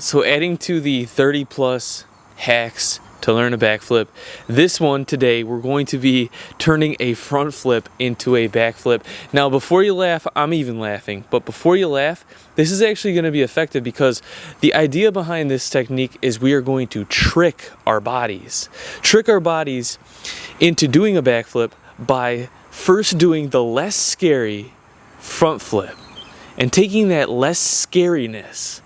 So adding to the 30 plus hacks to learn a backflip, this one today we're going to be turning a front flip into a backflip. Now before you laugh, I'm even laughing, but before you laugh, this is actually going to be effective because the idea behind this technique is we are going to trick our bodies into doing a backflip by first doing the less scary front flip and taking that less scariness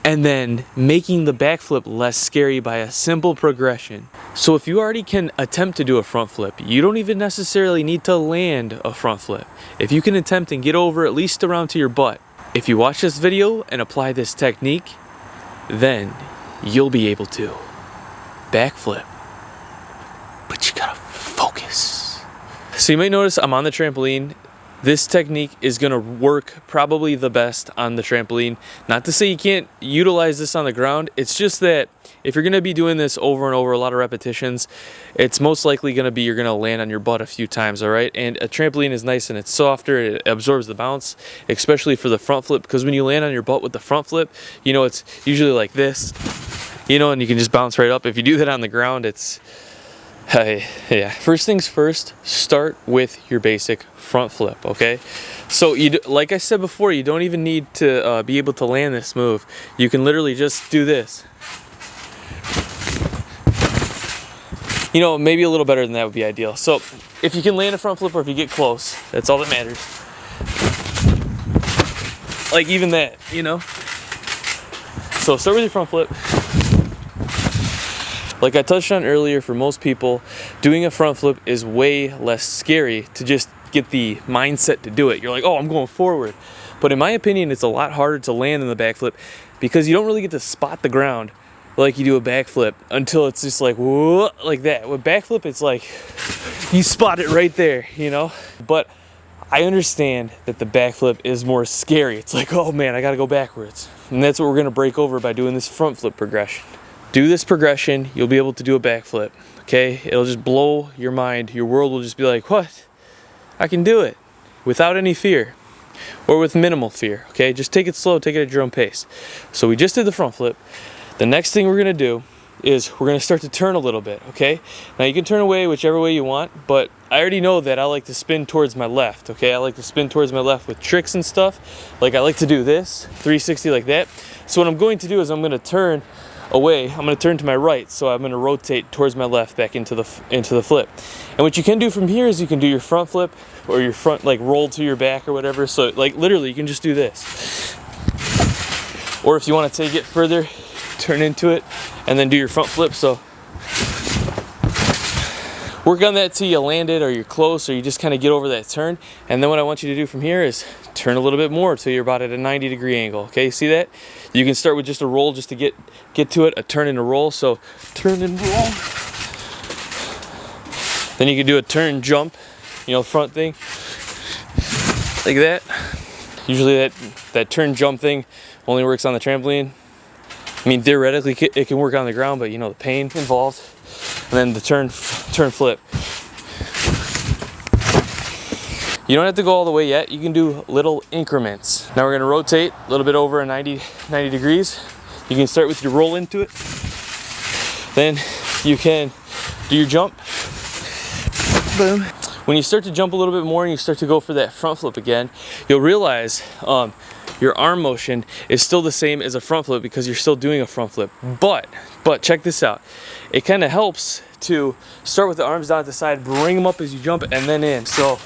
and then making the backflip less scary by a simple progression. So if you already can attempt to do a front flip, you don't even necessarily need to land a front flip. If you can attempt and get over at least around to your butt, if you watch this video and apply this technique, then you'll be able to backflip. But you gotta focus. So you might notice I'm on the trampoline. This technique is going to work probably the best on the trampoline. Not to say you can't utilize this on the ground. It's just that if you're going to be doing this over and over, a lot of repetitions, it's most likely going to be you're going to land on your butt a few times, all right? And a trampoline is nice and it's softer. It absorbs the bounce, especially for the front flip, because when you land on your butt with the front flip, you know, it's usually like this, you know, and you can just bounce right up. If you do that on the ground, it's... yeah. First things first, start with your basic front flip, okay? So, like I said before, you don't even need to be able to land this move. You can literally just do this. You know, maybe a little better than that would be ideal. So, if you can land a front flip or if you get close, that's all that matters. Like even that, you know? So, start with your front flip. Like I touched on earlier, for most people, doing a front flip is way less scary to just get the mindset to do it. You're like, oh, I'm going forward. But in my opinion, it's a lot harder to land in the backflip because you don't really get to spot the ground like you do a backflip until it's just like, whoa, like that. With backflip, it's like you spot it right there, you know? But I understand that the backflip is more scary. It's like, oh man, I gotta go backwards. And that's what we're gonna break over by doing this front flip progression. Do this progression, you'll be able to do a backflip, okay? It'll just blow your mind. Your world will just be like, what? I can do it without any fear or with minimal fear, okay? Just take it slow, take it at your own pace. So we just did the front flip. The next thing we're gonna do is we're gonna start to turn a little bit, okay? Now you can turn away whichever way you want, but I already know that I like to spin towards my left, okay? I like to spin towards my left with tricks and stuff. Like I like to do this, 360 like that. So what I'm going to do is I'm gonna turn away. I'm going to turn to my right, so I'm going to rotate towards my left back into the flip. And what you can do from here is you can do your front flip or your front, like roll to your back or whatever. So like literally you can just do this. Or if you want to take it further, turn into it and then do your front flip. So work on that till you land it or you're close or you just kind of get over that turn. And then what I want you to do from here is turn a little bit more till you're about at a 90-degree angle. Okay, see that? You can start with just a roll just to get to it, a turn and a roll. So turn and roll. Then you can do a turn jump, you know, front thing, like that. Usually that turn jump thing only works on the trampoline. I mean, theoretically it can work on the ground, but you know, the pain involved. And then the turn flip. You don't have to go all the way yet. You can do little increments. Now we're gonna rotate a little bit over a 90 degrees. You can start with your roll into it. Then you can do your jump. Boom. When you start to jump a little bit more and you start to go for that front flip again, you'll realize your arm motion is still the same as a front flip because you're still doing a front flip. But check this out. It kind of helps to start with the arms down at the side, bring them up as you jump, and then in. So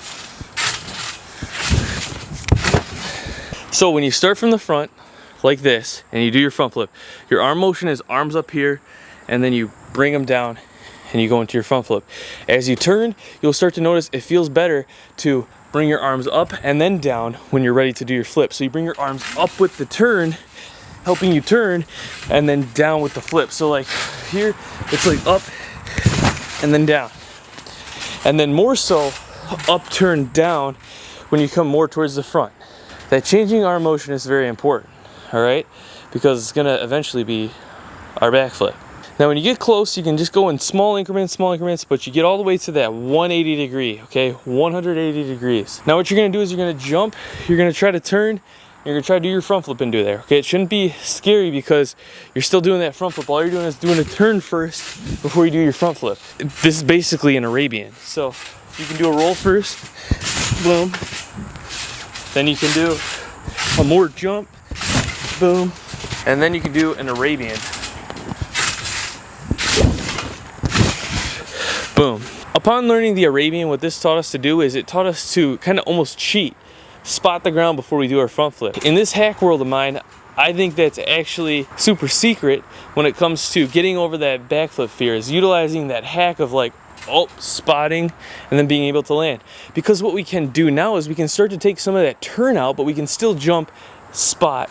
when you start from the front, like this, and you do your front flip, your arm motion is arms up here, and then you bring them down, and you go into your front flip. As you turn, you'll start to notice it feels better to bring your arms up and then down when you're ready to do your flip. So you bring your arms up with the turn, helping you turn, and then down with the flip. So like here, it's like up and then down. And then more so, up, turn, down when you come more towards the front. That changing arm motion is very important, all right? Because it's gonna eventually be our backflip. Now when you get close, you can just go in small increments, but you get all the way to that 180 degree, okay? 180 degrees. Now what you're gonna do is you're gonna jump, you're gonna try to turn, You're gonna try to do your front flip into there. Okay, it shouldn't be scary because you're still doing that front flip. All you're doing is doing a turn first before you do your front flip. This is basically an Arabian. So you can do a roll first, boom. Then you can do a more jump, boom. And then you can do an Arabian. Boom. Upon learning the Arabian, what this taught us to do is it taught us to kind of almost cheat. Spot the ground before we do our front flip. In this hack world of mine, I think that's actually super secret when it comes to getting over that backflip fear, is utilizing that hack of like, spotting and then being able to land. Because what we can do now is we can start to take some of that turn out, but we can still jump, spot,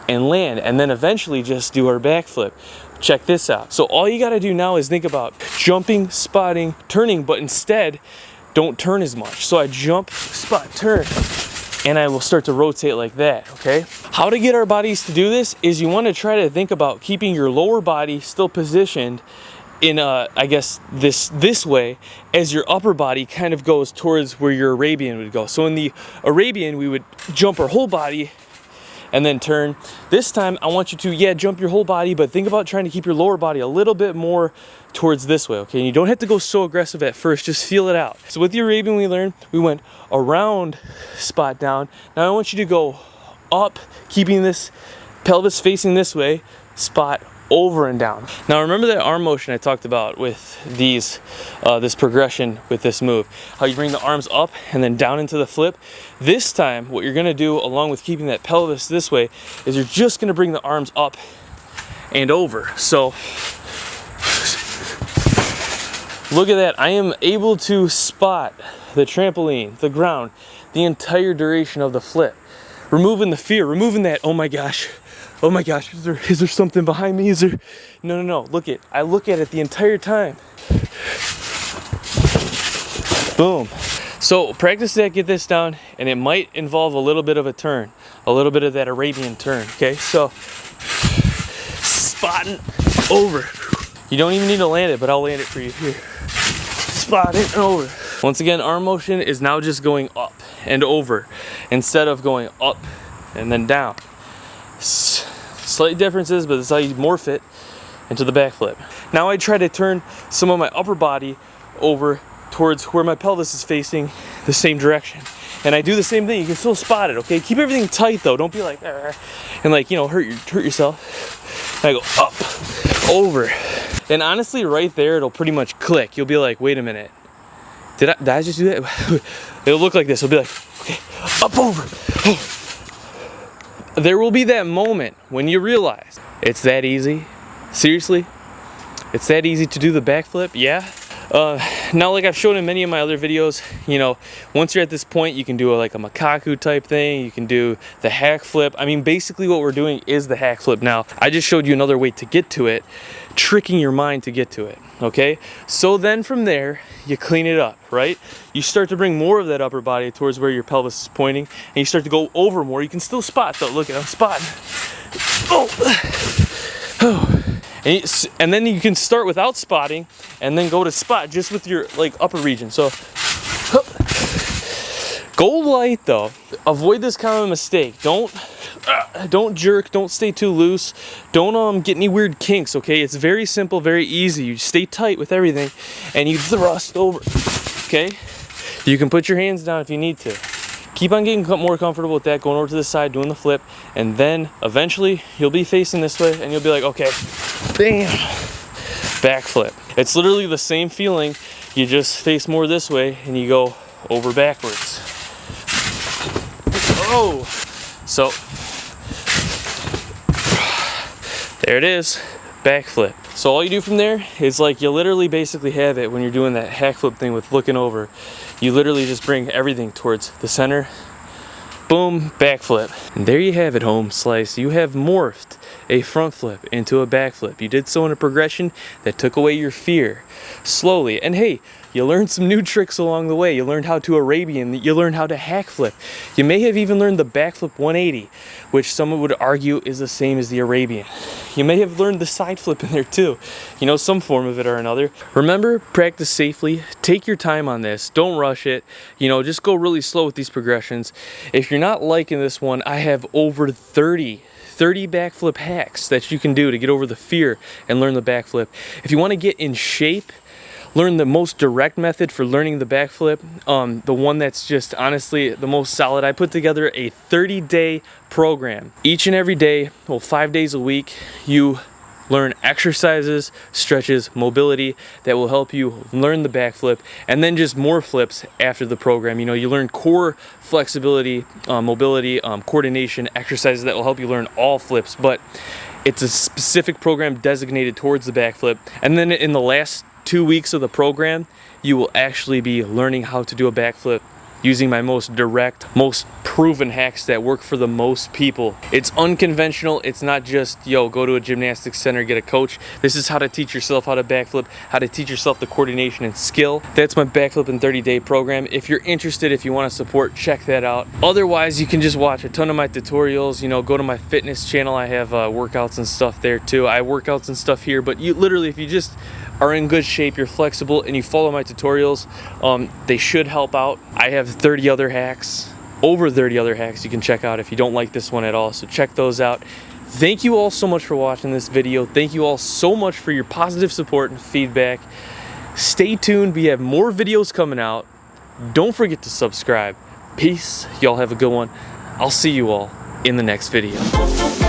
and land, and then eventually just do our backflip. Check this out. So all you gotta do now is think about jumping, spotting, turning, but instead, don't turn as much. So I jump, spot, turn, and I will start to rotate like that, okay? How to get our bodies to do this is you wanna try to think about keeping your lower body still positioned in I guess this way, as your upper body kind of goes towards where your Arabian would go. So in the Arabian, we would jump our whole body and then turn. This time, I want you to, jump your whole body, but think about trying to keep your lower body a little bit more towards this way, okay? And you don't have to go so aggressive at first, just feel it out. So with the Arabian we learned, we went around, spot down. Now I want you to go up, keeping this pelvis facing this way, spot, over and down. Now remember that arm motion I talked about with these, this progression with this move, how you bring the arms up and then down into the flip. This time, what you're gonna do along with keeping that pelvis this way is you're just gonna bring the arms up and over. So look at that, I am able to spot the trampoline, the ground, the entire duration of the flip. Removing the fear, removing that, oh my gosh, is there something behind me? Is there? No, I look at it the entire time. Boom. So practice that, get this down, and it might involve a little bit of a turn, a little bit of that Arabian turn, okay? So, spotting over. You don't even need to land it, but I'll land it for you here. Spotting over. Once again, arm motion is now just going up and over instead of going up and then down. Slight differences, but this is how you morph it into the backflip. Now I try to turn some of my upper body over towards where my pelvis is facing the same direction. And I do the same thing. You can still spot it, okay? Keep everything tight though. Don't be like, and like, hurt yourself. And I go up, over. And honestly, right there, it'll pretty much click. You'll be like, wait a minute. Did I just do that? It'll look like this. It'll be like, okay, up, over. Oh. There will be that moment when you realize it's that easy. Seriously, it's that easy to do the backflip. Yeah. Now, like I've shown in many of my other videos, once you're at this point, you can do like a macaque type thing. You can do the hack flip. I mean, basically what we're doing is the hack flip. Now, I just showed you another way to get to it, tricking your mind to get to it. Okay. So then from there, you clean it up, right? You start to bring more of that upper body towards where your pelvis is pointing, and you start to go over more. You can still spot though. Look at, I'm spotting. Oh. And then you can start without spotting and then go to spot just with your like upper region. So go light though. Avoid this kind of mistake. Don't jerk, don't stay too loose. Don't get any weird kinks, okay? It's very simple, very easy. You stay tight with everything and you thrust over, okay? You can put your hands down if you need to. Keep on getting more comfortable with that, going over to the side, doing the flip, and then eventually you'll be facing this way and you'll be like, okay, bam, backflip. It's literally the same feeling. You just face more this way and you go over backwards. Oh, so there it is, backflip. So all you do from there is like you literally basically have it when you're doing that hack flip thing with looking over. You literally just bring everything towards the center. Boom, backflip. And there you have it, home slice. You have morphed a front flip into a back flip. You did so in a progression that took away your fear slowly. And hey, you learned some new tricks along the way. You learned how to Arabian, you learned how to hack flip. You may have even learned the backflip 180, which someone would argue is the same as the Arabian. You may have learned the side flip in there too. You know, some form of it or another. Remember, practice safely. Take your time on this. Don't rush it. You know, just go really slow with these progressions. If you're not liking this one, I have over 30 backflip hacks that you can do to get over the fear and learn the backflip. If you want to get in shape, learn the most direct method for learning the backflip, the one that's just honestly the most solid. I put together a 30-day program. Each and every day, well, 5 days a week, you learn exercises, stretches, mobility that will help you learn the backflip, and then just more flips after the program. You know, you learn core flexibility, mobility, coordination, exercises that will help you learn all flips, but it's a specific program designated towards the backflip. And then in the last 2 weeks of the program, you will actually be learning how to do a backflip using my most direct, most proven hacks that work for the most people. It's unconventional. It's not just, yo, go to a gymnastics center, get a coach. This is how to teach yourself how to backflip, how to teach yourself the coordination and skill. That's my Backflip in 30-day program. If you're interested, if you want to support, check that out. Otherwise, you can just watch a ton of my tutorials. You know, go to my fitness channel. I have workouts and stuff there too. I have workouts and stuff here, but you literally, if you just are in good shape, you're flexible, and you follow my tutorials, they should help out. I have 30 other hacks, over 30 other hacks you can check out if you don't like this one at all, so check those out. Thank you all so much for watching this video. Thank you all so much for your positive support and feedback. Stay tuned, we have more videos coming out. Don't forget to subscribe. Peace, y'all have a good one. I'll see you all in the next video.